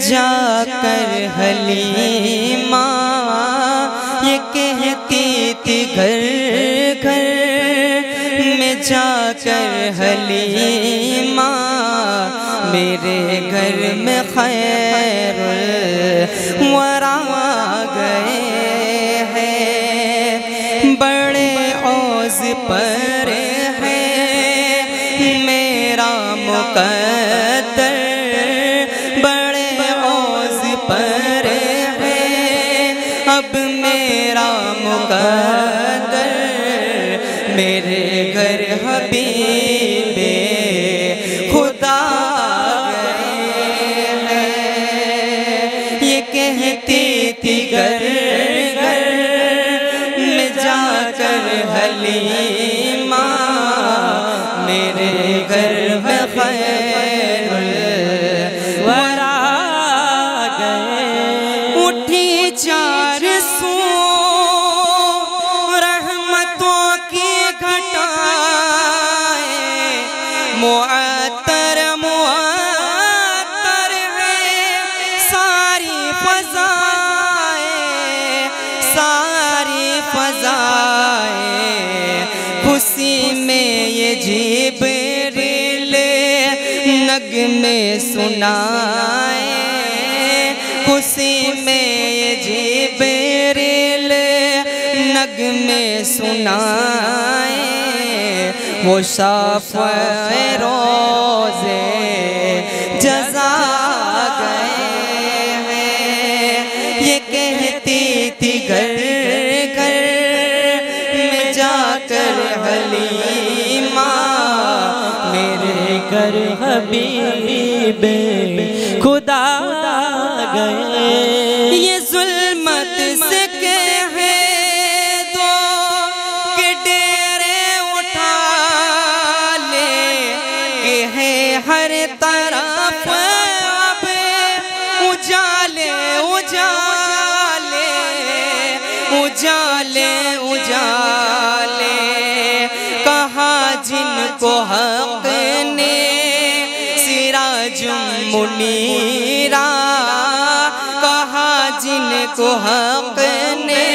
जाकर हलीमा ये कहती थी घर घर में जाकर हलीमा मेरे घर में खैरुल वरा गए हैं, बड़े औज़ पर है मेरा मुक़द्दर, बड़े औज़ पर है अब मेरा मुक़द्दर, मेरे घर हबीबे खुदा गए हैं। ये कहती थी घर घर में जाकर हलीमा मेरे घर में खैरुल वरा गए। उठी चार सू रहमतों की घटाएं, मुअत्तर मुअत्तर है सारी फ़ज़ाएं, सारी फ़ज़ाएं, खुशी में ये जिब्रील नग़्मे सुनाए, खुशी में ये जिब्रील नग़्मे सुनाए, वो शाफ़े रोज़े जज़ा गए हैं। ये कहती थी घर घर में जाकर हलीमा मेरे घर हबीबे खुदा गए। ये ज़ुल्मत से कह दो कि डेरे उठा ले, कि है हर तरफ अब उजाले उजाले उजाले उजाले, कहाँ जिनको हक़ ने सिराजुम मुनीरा, कहाँ जिनको हक़ ने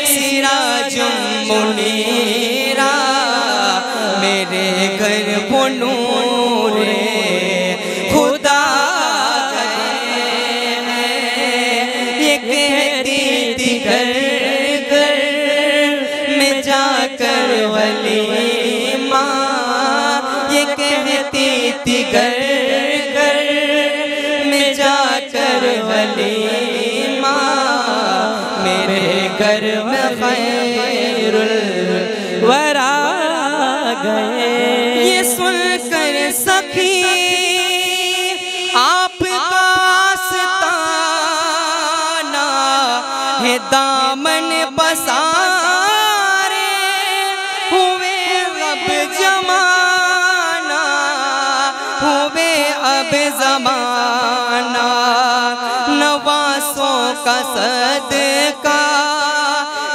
सिराजुम मुनीरा, मेरे घर वो नूरे खुदा गए हैं। ये कहती थी घर घर में जाकर वलीमा, ये कहती थी घर घर में जाकर वलीमा मेरे घर में खैरुल वरा गए। ये सुनकर सखी आपका आस्ताना है दामन पसारे हुए अब जमाना, हुए अब ज़माना, नवासों का सदका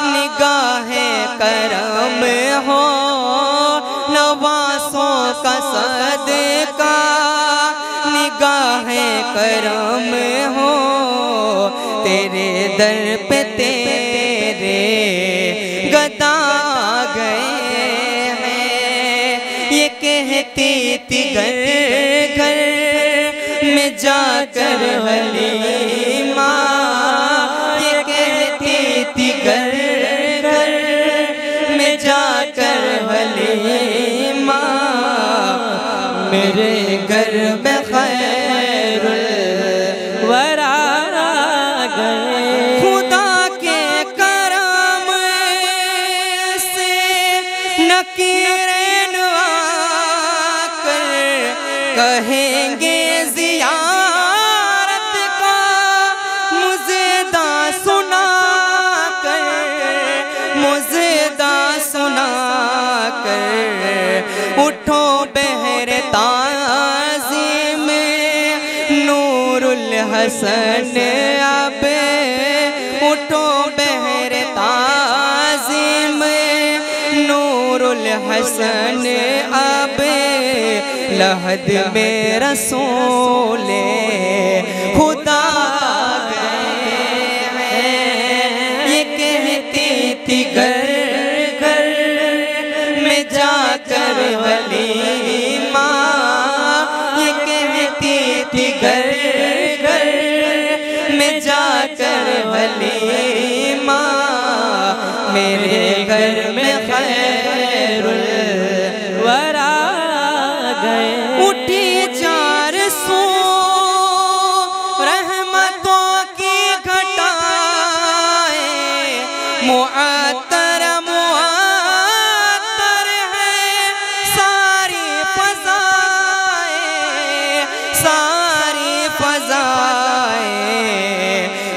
निगाह करम हो, नवासों का सदका निगाह करम हो, तेरे दर पे तेरे गदा गए हैं। ये कहती थी घर घर में जाकर हलीमा, ये कहती थी घर घर में जाकर हलीमा मेरे घर में खैरुल वरा गए। खुदा के करम से नकीरें आकर कहेंगे ज़ियारत का मुज़दा सुना कर, मुज़दा सुना कर, उठो बहर ताज़ीम नूरुल हसन अब, उठो बहर ताज़ीम नूरुल हसन अब, लहद में रसूले खुदा जाकर वलीमा, मेरे घर में खैरुल वरा गए। उठी 400 रहमतों की घटाएं, मुअत्तर मुअत्तर है सारी फज़ाएं, सारी फज़ाएं।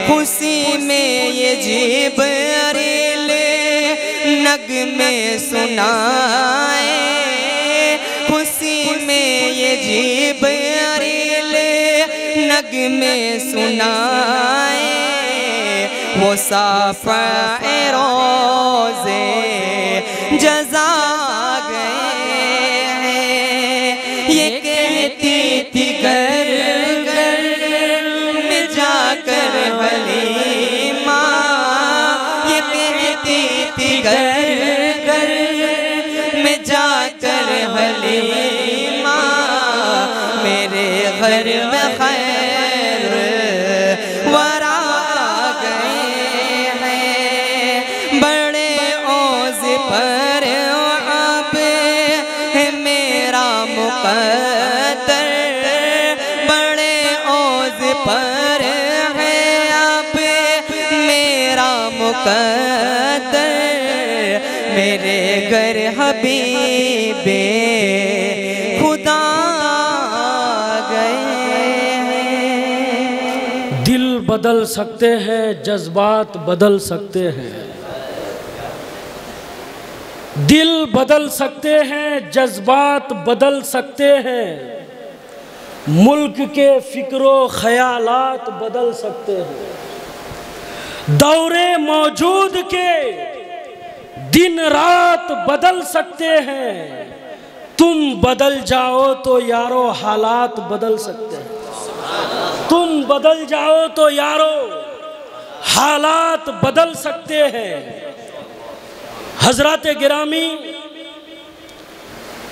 खुशी में ये जिब्रील नग़्मे सुनाए, खुशी में ये जिब्रील नग़्मे सुनाए। वो साफ़े रोज़े जज़ा गए हैं, ये कहती थी घर घर में जाकर वलीमा, ये कहती थी घर घर में जाकर वलीमा, मेरे घर में खैर वरा गए हैं। बड़े औज़ पर अब है मेरा मुक़द्दर, बड़े औज़ पर है अब मेरा मुक़द्दर, मेरे घर हबीबे खुदा गए हैं। दिल बदल सकते हैं, जज्बात बदल सकते हैं, दिल बदल सकते हैं, जज्बात बदल सकते हैं, मुल्क के फिक्रो ख्यालात बदल सकते हैं, दौरे मौजूद के दिन रात बदल सकते हैं। तुम बदल जाओ तो यारो हालात बदल सकते हैं, तुम बदल जाओ तो यारो हालात बदल सकते हैं। हजरत गिरामी,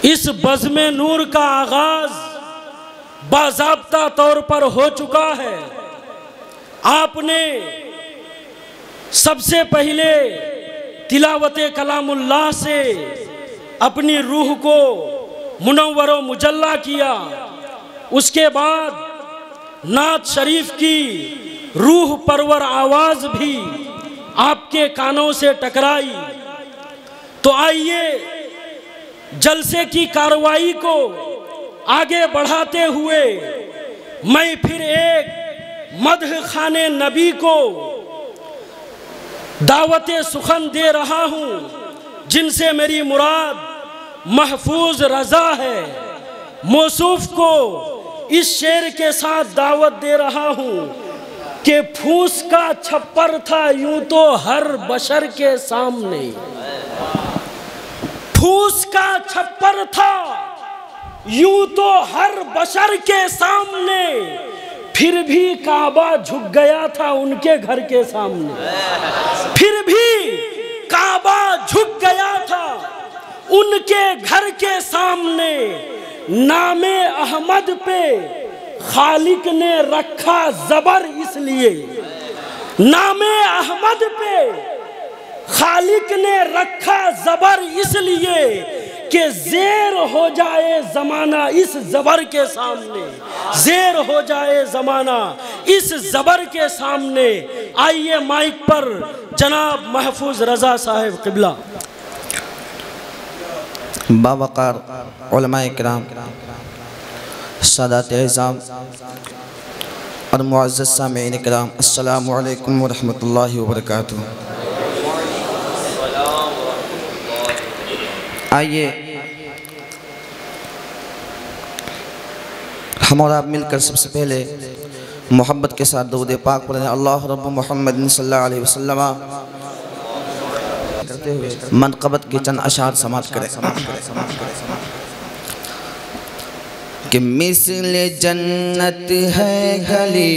इस बज़्म नूर का आगाज बाज़ाब्ता तौर पर हो चुका है। आपने सबसे पहले तिलावत कलामुल्लाह से अपनी रूह को मुनव्वर व मुजल्ला किया, उसके बाद नात शरीफ की रूह परवर आवाज़ भी आपके कानों से टकराई। तो आइए जलसे की कार्रवाई को आगे बढ़ाते हुए मैं फिर एक मदह खाने नबी को दावत सुखन दे रहा हूँ, जिनसे मेरी मुराद महफूज रज़ा है। मौसूफ को इस शेर के साथ दावत दे रहा हूँ कि फूस का छप्पर था यूं तो हर बशर के सामने, फूस का छप्पर था यूं तो हर बशर के सामने, फिर भी काबा झुक गया था उनके घर के सामने, फिर भी काबा झुक गया था उनके घर के सामने। नामे अहमद पे खालिक ने रखा ज़बर इसलिए, नामे अहमद पे खालिक ने रखा ज़बर इसलिए कि ज़ेर हो जाए ज़माना इस ज़बर के सामने, ज़ेर हो जाए ज़माना इस ज़बर के सामने। आइए माइक पर जनाब महफूज रज़ा साहिब क़िबला। बावक़ार उलमाए किराम, सादात एज़ाम और मुअज़्ज़ज़ सामीईन किराम, अस्सलामु अलैकुम व रहमतुल्लाहि व बरकातुहू। आइए हम और आप मिलकर सबसे पहले मोहब्बत के साथ दुरूद पाक पढ़ें। अल्लाह रब्ब मुहम्मद सल्लल्लाहु अलैहि वसल्लम करते हुए मनक़बत के चंद अशार समाप्त करें कि मिस्ल जन्नत है गली,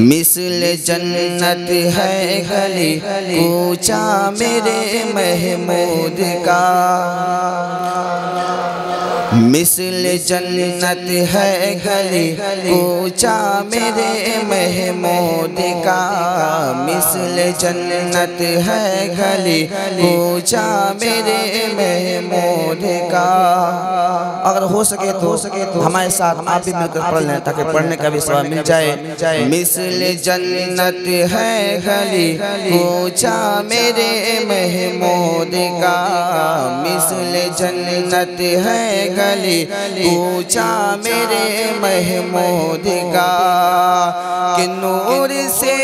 मिस्ल जन्नत है गली, कूचा मेरे महमूद का, मिस्ल जन्नत है गली कूचा मेरे महमूद का, मिस्ल जन्नत है गली कूचा मेरे महमूद का। अगर हो सके तो हमारे साथ आप भी मिलकर पढ़ लें ताकि पढ़ने का भी सवाब मिल जाए। मिस्ल जन्नत है गली कूचा मेरे महमूद का, मिस्ल जन्नत है गली कूचा मेरे महमूद का। कि नूर से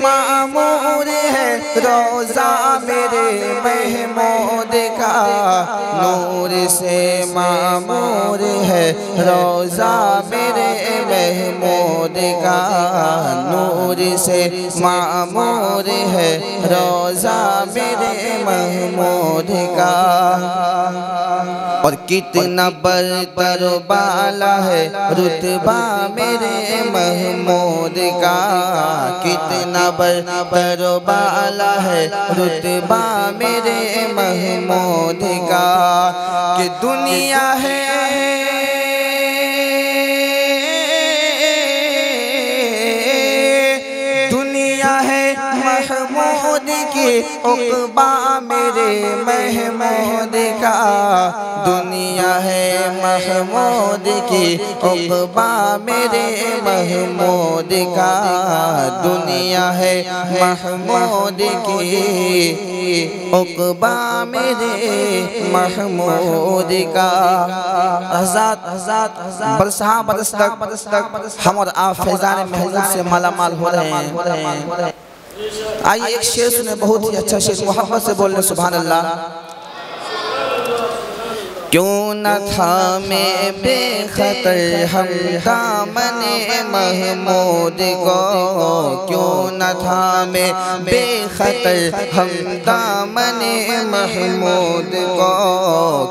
मामूर है रोज़ा मेरे महमूद का, नूर से मामूर है रोज़ा मेरे महमूद का, नूर से मामूर है रोज़ा मेरे महमूद का। और कितना बरतर बाला है रुतबा मेरे महमूद का, कितना बरतर बाला है रुतबा मेरे महमूद का। कि दुनिया है महमूद की उक़बा मेरे महमूद का, दुनिया है महमूद की उक़बा मेरे महमूद का, दुनिया है महमूद की उक़बा मेरे महमूद का। बरसहा बरस तक हम और आप फैज़ान महमूद से मालामाल हो रहे हैं। आइए एक शेर सुने, बहुत ही अच्छा शेर, मोहब्बत से बोलने सुभान अल्लाह। क्यों न था मैं बेखतर हम दामने महमूद को, क्यों न था मैं बेखतर हम दामने महमूद को,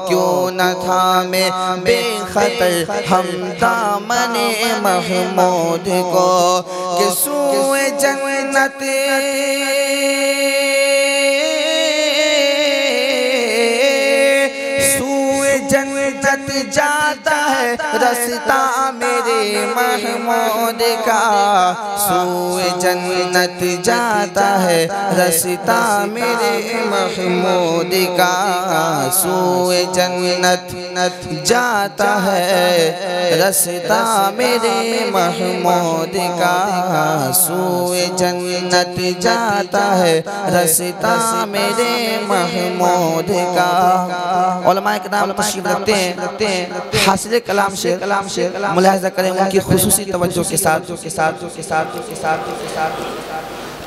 क्यों न था मैं बेखतर हम दामने महमूद को। कि सूए जन्नत जन्नत जाता है रास्ता मेरे महमूद का, सूए जन्नत जाता है रास्ता मेरे महमूद का, सूए जन्नत जाता है रास्ता मेरे महमूद का, सूए जन्नत जाता है रास्ता मेरे महमूद का। उलमाए किराम तशरीफ रखते हैं, हासिल कलाम शेर मुलाहिज़ा करें उनकी खुसूसी तवज्जो के साथ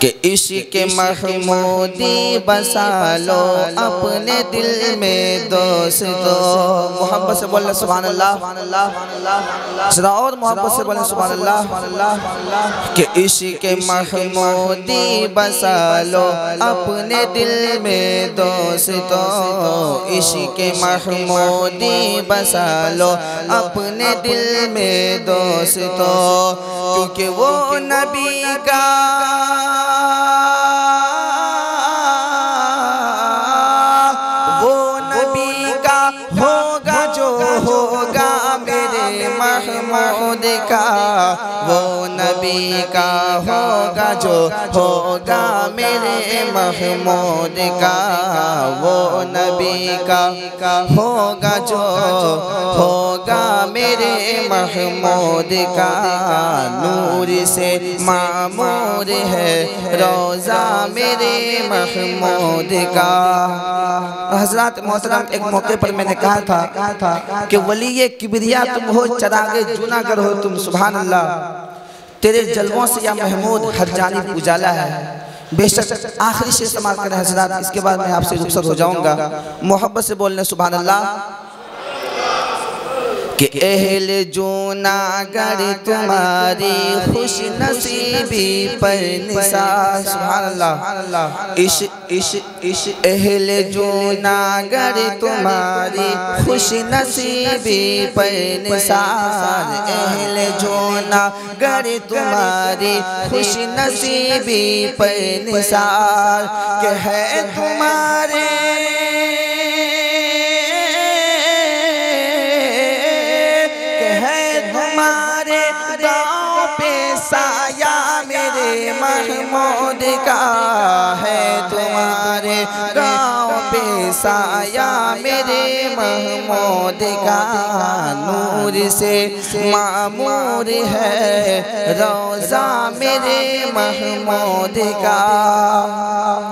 कि इश्क़ महमूदी बसा लो अपने दिल में दोस्तों। मोहब्बत से बोलना सुभान अल्लाह, ज़रा और मोहब्बत से बोलना सुभान अल्लाह। कि इश्क़ महमूदी बसा लो अपने दिल में दोस्तों, इश्क़ महमूदी बसा लो अपने दिल में दोस्तों। क्योंकि वो नबी का होगा जो होगा मेरे महमूद का, वो नबी का होगा जो होगा मेरे महमूद का, वो नबी का होगा जो होगा मेरे महमूद का। नूर से मामूर है रोज़ा मेरे महमूद का। हज़रात मोहतरम, एक मौके पर मैंने कहा था कि वली किबरिया तुम हो, चरागे जूनागर हो तुम, सुभान अल्लाह। तेरे जलवों से या महमूद हर जानिब उजाला है। बेशक आखिरी शेर समाप्त करें हज़रात, इसके बाद मैं आपसे रुखसत हो जाऊंगा। मोहब्बत से बोलने सुभान अल्लाह। कि अहले जूनागढ़ तुम्हारी खुश नसीबी पर निसार। सुभान अल्लाह। इश अहले जूनागढ़ तुम्हारी खुश नसीबी पर निसार। अहले जूनागढ़ तुम्हारी खुश नसीबी पर निसार के है तुम्हारे साया मेरे महमूद का है तुम्हारे गाँव पे साया मेरे महमूद का। नूर से मामूर है रोज़ा मेरे महमूद का।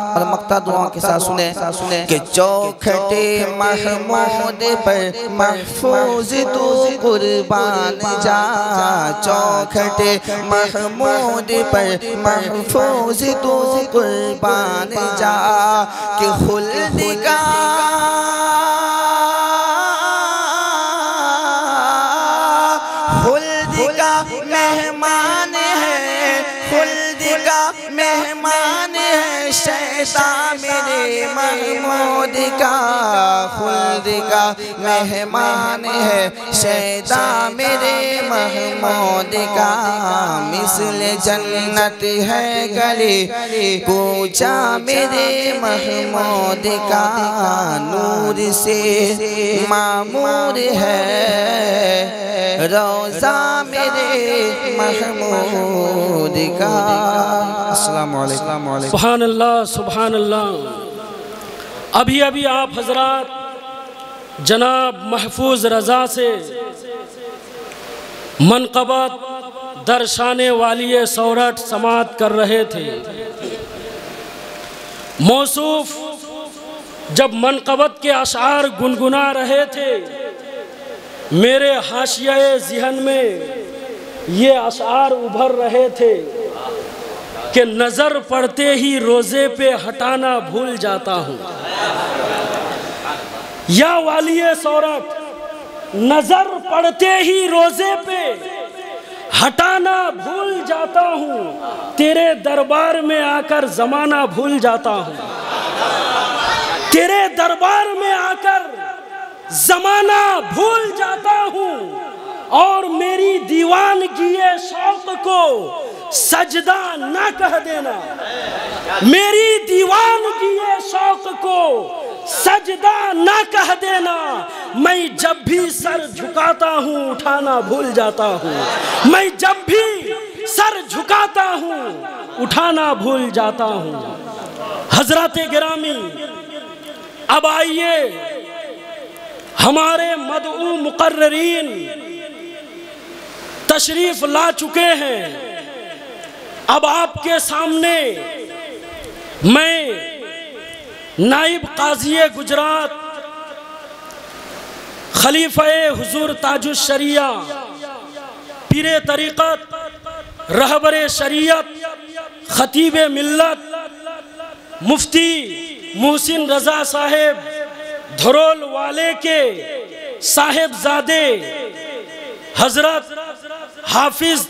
और मक्ता दुआ के साथ सुने कि चौखटे महमूद पर महफूज तू कुर्बान जा। चौखटे महमूद पर महफूज तू कुर्बान जा कि खुल्द का मेहमान है, खुल्द का मेहमान है शैतान मेरे महमूद का। खुल्द का मेहमान है शैतान मेरे महमूद का। मिस्ल जन्नत है गली कूचा मेरे महमूद का। नूर से मामूर है रोज़ा मेरे महमूद का। अस्सलामु अलैकुम। सुभान अल्लाह, सुभान अल्लाह। अभी अभी आप हजरात जनाब महफूज रज़ा से मनक़बत दर्शाने वाली सौरठ समात कर रहे थे। मौसूफ जब मनक़बत के अशार गुनगुना रहे थे, मेरे हाशिये ज़िहन में ये अशार उभर रहे थे कि नज़र पड़ते ही रोज़े पे हटाना भूल जाता हूँ। या वालिए सौरठ, नज़र पड़ते ही रोज़े पे हटाना भूल जाता हूँ। तेरे दरबार में आकर ज़माना भूल जाता हूँ। तेरे दरबार में आकर ज़माना भूल जाता हूँ और मेरी दीवानगी शौक़ को सजदा ना कह देना। मेरी दीवानगी शौक़ को सजदा ना कह देना। मैं जब भी सर झुकाता हूँ उठाना भूल जाता हूँ। मैं जब भी सर झुकाता हूँ उठाना भूल जाता हूँ। हज़रात गिरामी, अब आइए हमारे मदऊ मुकर्ररीन तशरीफ ला चुके हैं। अब आपके सामने मैं नाइब काज़ी गुजरात खलीफे हुजूर ताजुश शरिया पीरे तरीक़त रहबरे शरीयत खतीबे मिल्लत मुफ्ती मोहसिन रज़ा साहेब धरोल वाले के साहेबजादे हजरत हाफिज